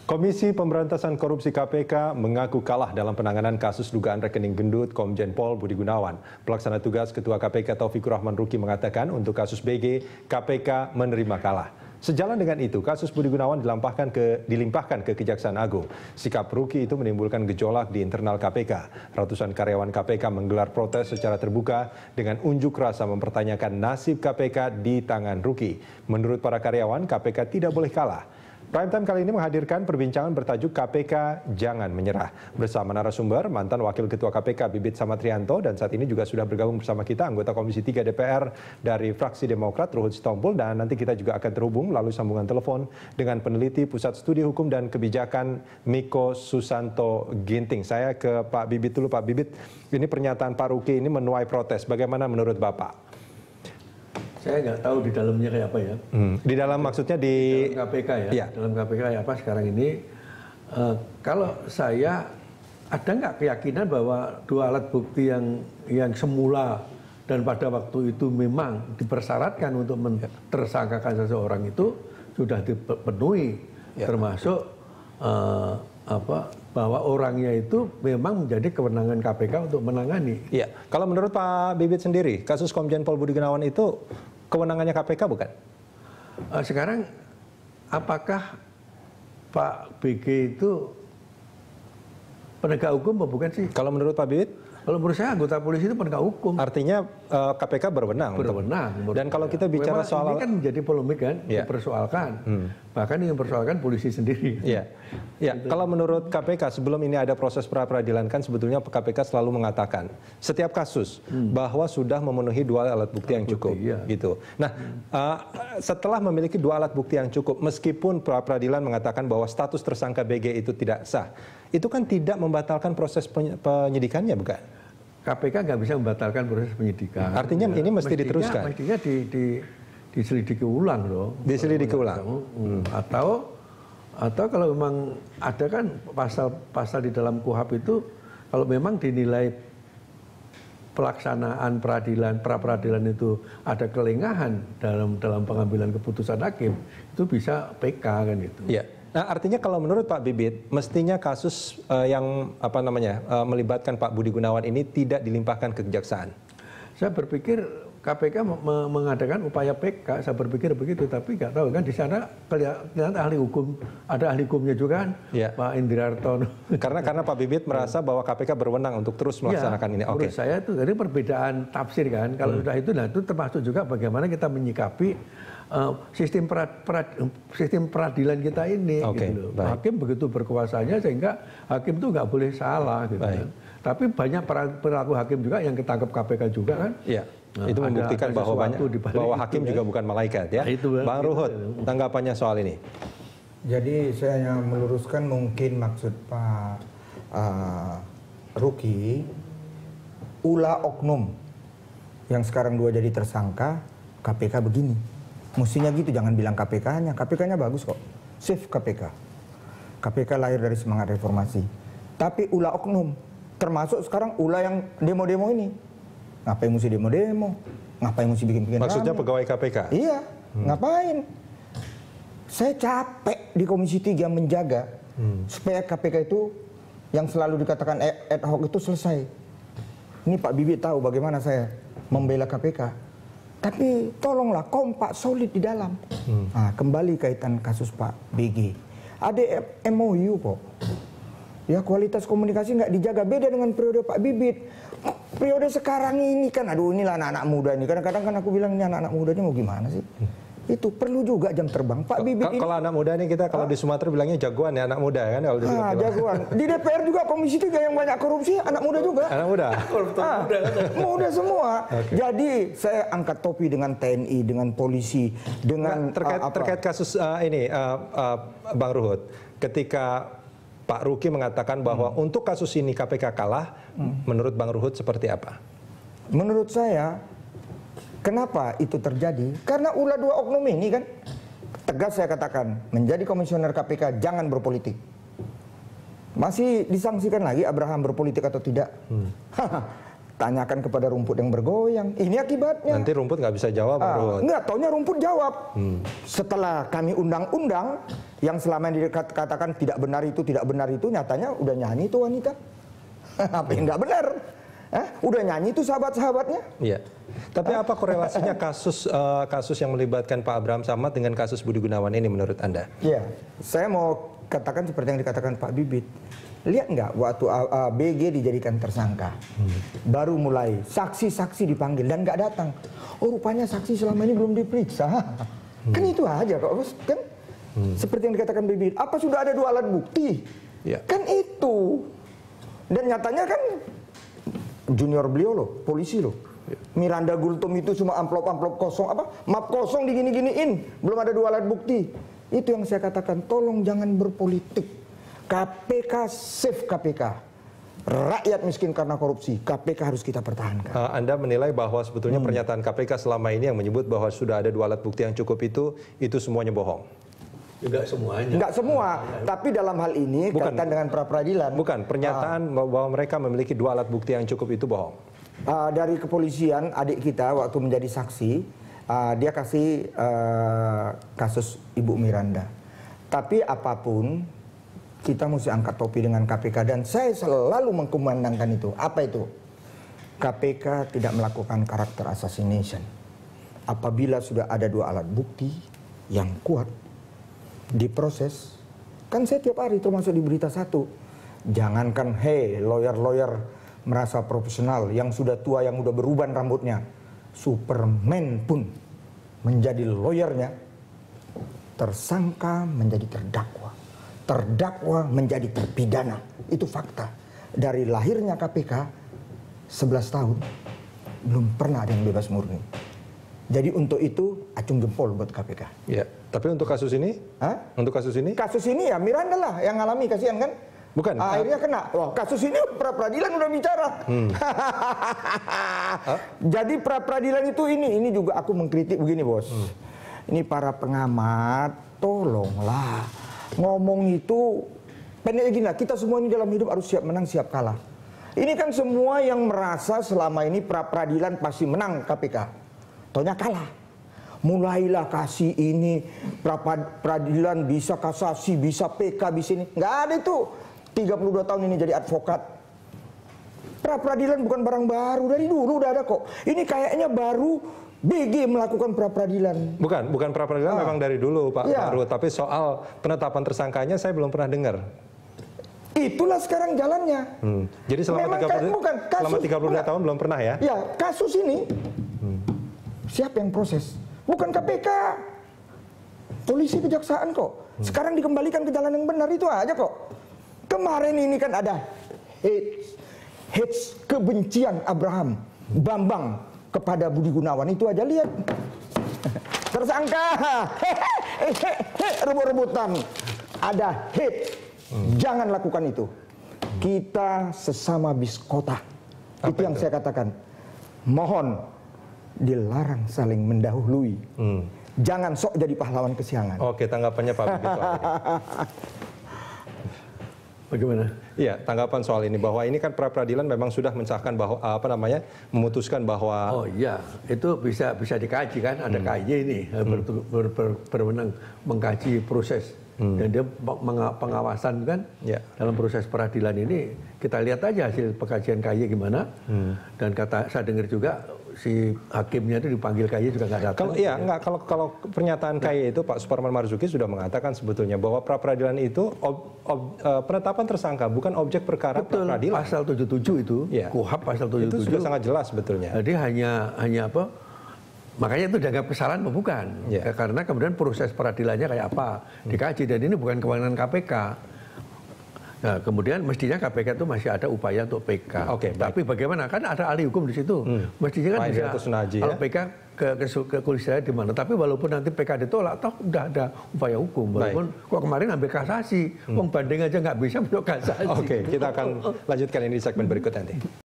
Komisi Pemberantasan Korupsi KPK mengaku kalah dalam penanganan kasus dugaan rekening gendut Komjen Pol Budi Gunawan. Pelaksana tugas Ketua KPK Taufikur Rahman Ruki mengatakan untuk kasus BG, KPK menerima kalah. Sejalan dengan itu, kasus Budi Gunawan dilimpahkan ke Kejaksaan Agung. Sikap Ruki itu menimbulkan gejolak di internal KPK. Ratusan karyawan KPK menggelar protes secara terbuka dengan unjuk rasa mempertanyakan nasib KPK di tangan Ruki. Menurut para karyawan, KPK tidak boleh kalah. Prime Time kali ini menghadirkan perbincangan bertajuk KPK Jangan Menyerah. Bersama narasumber, mantan Wakil Ketua KPK Bibit Samatrianto, dan saat ini juga sudah bergabung bersama kita anggota Komisi 3 DPR dari fraksi Demokrat Ruhut Sitompul, dan nanti kita juga akan terhubung melalui sambungan telepon dengan peneliti Pusat Studi Hukum dan Kebijakan Miko Susanto Ginting. Saya ke Pak Bibit dulu. Pak Bibit, ini pernyataan Pak Ruki ini menuai protes. Bagaimana menurut Bapak? Saya nggak tahu di dalamnya kayak apa ya. Di dalam maksudnya di dalam KPK ya. Ya. Dalam KPK kayak apa sekarang ini? Kalau saya ada nggak keyakinan bahwa dua alat bukti yang semula dan pada waktu itu memang dipersyaratkan untuk mentersangkakan seseorang itu sudah dipenuhi, termasuk bahwa orangnya itu memang menjadi kewenangan KPK untuk menangani. Iya. Kalau menurut Pak Bibit sendiri, kasus Komjen Pol Budi Gunawan itu kewenangannya KPK bukan? Sekarang apakah Pak BG itu penegak hukum atau bukan sih? Kalau menurut Pak Bibit? Kalau menurut saya anggota polisi itu penegak hukum. Artinya KPK berwenang. Dan kalau kita bicara memang soal ini kan menjadi polemik kan, dipersoalkan. Bahkan yang mempersoalkan polisi sendiri. Iya. Ya, kalau menurut KPK sebelum ini ada proses pra-peradilan kan sebetulnya KPK selalu mengatakan setiap kasus bahwa sudah memenuhi dua alat bukti yang cukup, gitu. Nah, setelah memiliki dua alat bukti yang cukup, meskipun pra-peradilan mengatakan bahwa status tersangka BG itu tidak sah, itu kan tidak membatalkan proses penyidikannya, bukan? KPK nggak bisa membatalkan proses penyidikan. Artinya ini mesti diteruskan. Mestinya diselidiki ulang dong. Diselidiki ulang. Atau kalau memang ada kan pasal-pasal di dalam KUHP itu kalau memang dinilai pelaksanaan pra-peradilan itu ada kelengahan dalam pengambilan keputusan hakim, itu bisa PK kan itu. Iya. Nah, artinya kalau menurut Pak Bibit, mestinya kasus yang melibatkan Pak Budi Gunawan ini tidak dilimpahkan ke kejaksaan. Saya berpikir KPK mengadakan upaya PK, saya berpikir begitu, tapi nggak tahu kan di sana kelihatan ahli hukum, ada ahli hukumnya juga kan, Pak Indrarto. Karena Pak Bibit merasa bahwa KPK berwenang untuk terus melaksanakan ini. Menurut saya itu dari perbedaan tafsir kan, kalau sudah itu, nah itu termasuk juga bagaimana kita menyikapi sistem peradilan kita ini. Gitu loh. Hakim begitu berkuasanya sehingga hakim itu nggak boleh salah. Gitu kan. Tapi banyak perilaku hakim juga yang ketangkep KPK juga kan. Iya. Itu membuktikan bahwa hakim juga bukan malaikat ya. Bang Ruhut, tanggapannya soal ini. Jadi saya hanya meluruskan mungkin maksud Pak Ruki, ulah oknum yang sekarang dua jadi tersangka, KPK begini. Mestinya gitu, jangan bilang KPK-nya. KPK-nya bagus kok. Safe KPK. KPK lahir dari semangat reformasi. Tapi ulah oknum, termasuk sekarang ulah yang demo-demo ini. Ngapain mesti demo-demo? Ngapain mesti bikin-bikin Maksudnya rame? pegawai KPK? Iya, ngapain? Saya capek di Komisi 3 menjaga supaya KPK itu yang selalu dikatakan ad hoc itu selesai. Ini Pak Bibit tahu bagaimana saya membela KPK. Tapi tolonglah kompak, solid di dalam. Nah, kembali kaitan kasus Pak BG. Ada MOU kok. Ya, kualitas komunikasi nggak dijaga, beda dengan periode Pak Bibit. Periode sekarang ini kan, aduh inilah anak-anak muda ini. Kadang-kadang kan aku bilang ini anak-anak mudanya mau gimana sih? Itu perlu juga jam terbang. Pak Bibit ini. Kalau anak muda ini kita kalau di Sumatera bilangnya jagoan ya, anak muda kan kalau jagoan. Di DPR juga Komisi 3 yang banyak korupsi anak muda juga. Anak muda. Muda semua. Jadi saya angkat topi dengan TNI, dengan polisi, dengan terkait kasus ini Bang Ruhut. Ketika Pak Ruki mengatakan bahwa untuk kasus ini KPK kalah, menurut Bang Ruhut seperti apa? Menurut saya, kenapa itu terjadi? Karena ulah dua oknum ini kan, tegas saya katakan, menjadi komisioner KPK jangan berpolitik. Masih disangsikan lagi Abraham berpolitik atau tidak? Tanyakan kepada rumput yang bergoyang. Ini akibatnya. Nanti rumput nggak bisa jawab. Enggak, taunya rumput jawab. Setelah kami undang-undang yang selama ini dikatakan tidak benar itu, nyatanya udah nyanyi itu wanita. Apa yang nggak benar? Udah nyanyi itu sahabat-sahabatnya. Iya. Tapi apa korelasinya kasus yang melibatkan Pak Abraham Samad dengan kasus Budi Gunawan ini menurut Anda? Iya, saya mau katakan seperti yang dikatakan Pak Bibit. Lihat nggak waktu BG dijadikan tersangka, baru mulai saksi-saksi dipanggil dan nggak datang. Oh rupanya saksi selama ini belum diperiksa. Kan itu aja kok, kan? Seperti yang dikatakan Bibit. Apa sudah ada 2 alat bukti? Ya. Kan itu. Dan nyatanya kan junior beliau loh, polisi loh. Miranda Gultom itu cuma amplop-amplop kosong, map kosong digini-giniin, belum ada 2 alat bukti. Itu yang saya katakan, tolong jangan berpolitik. KPK save KPK. Rakyat miskin karena korupsi, KPK harus kita pertahankan. Anda menilai bahwa sebetulnya pernyataan KPK selama ini yang menyebut bahwa sudah ada 2 alat bukti yang cukup itu semuanya bohong? Enggak semuanya. Enggak semua, tapi dalam hal ini kaitan dengan pra-peradilan. Bukan, pernyataan bahwa mereka memiliki 2 alat bukti yang cukup itu bohong. Dari kepolisian, adik kita waktu menjadi saksi, dia kasih kasus Ibu Miranda. Tapi apapun, kita mesti angkat topi dengan KPK. Dan saya selalu mengkumandangkan itu. Apa itu? KPK tidak melakukan karakter assassination. Apabila sudah ada 2 alat bukti yang kuat, diproses. Kan saya tiap hari termasuk di Berita 1. Jangankan lawyer-lawyer merasa profesional, yang sudah tua, yang udah beruban rambutnya. Superman pun menjadi lawyernya. Tersangka menjadi terdakwa. Terdakwa menjadi terpidana. Itu fakta. Dari lahirnya KPK 11 tahun belum pernah ada yang bebas murni. Jadi untuk itu acung jempol buat KPK. Ya, tapi untuk kasus ini? Untuk kasus ini? Kasus ini ya Miranda lah yang ngalami, kasihan kan? Bukan. Akhirnya kena. Wah, kasus ini pra-peradilan udah bicara. Jadi pra-peradilan itu ini juga aku mengkritik begini, Bos. Ini para pengamat, tolonglah. Ngomong itu pendeknya gini lah, kita semua ini dalam hidup harus siap menang, siap kalah. Ini kan semua yang merasa selama ini pra-peradilan pasti menang KPK. Taunya kalah. Mulailah kasih ini, pra-peradilan bisa kasasi, bisa PK, bisa ini. Nggak ada itu. 32 tahun ini jadi advokat. Pra-peradilan bukan barang baru, dari dulu udah ada kok. Ini kayaknya baru BG melakukan pra-peradilan. Bukan pra-peradilan memang dari dulu Pak Faru, tapi soal penetapan tersangkanya saya belum pernah dengar. Itulah sekarang jalannya. Jadi selama 32 tahun belum pernah ya? Ya, kasus ini siapa yang proses? Bukan KPK. Polisi, kejaksaan kok. Sekarang dikembalikan ke jalan yang benar, itu aja kok. Kemarin ini kan ada hate kebencian Abraham Bambang kepada Budi Gunawan, itu aja lihat. Tersangka, rebut-rebutan, ada hate. Jangan lakukan itu. Kita sesama biskota. Itu yang saya katakan. Mohon dilarang saling mendahului. Jangan sok jadi pahlawan kesiangan. Oke, tanggapannya Pak Bibit soal ini. Bagaimana? Iya, tanggapan soal ini bahwa ini kan pra-peradilan memang sudah mensahkan bahwa memutuskan bahwa oh iya, itu bisa dikaji kan, ada KY ini berwenang mengkaji proses dan dia pengawasan kan dalam proses peradilan ini. Kita lihat aja hasil pengkajian KY gimana. Dan saya dengar juga si hakimnya itu dipanggil KY juga nggak datang. Kalau pernyataan KY itu Pak Suparman Marzuki sudah mengatakan sebetulnya bahwa pra-peradilan itu penetapan tersangka bukan objek perkara pra-peradilan. Pasal 77 itu, KUHP pasal 77 itu sudah sangat jelas sebetulnya. Jadi hanya apa? Makanya itu dianggap kesalahan atau bukan? Karena kemudian proses peradilannya kayak apa dikaji, dan ini bukan kewenangan KPK. Nah, kemudian mestinya KPK itu masih ada upaya untuk PK. Tapi bagaimana? Kan ada ahli hukum di situ. Mestinya kan bisa kalau PK ke kepolisian di mana. Tapi walaupun nanti PK ditolak, toh udah ada upaya hukum. Walaupun kok kemarin ambil kasasi, banding aja nggak bisa masuk kasasi. Oke, kita akan lanjutkan ini di segmen berikut nanti.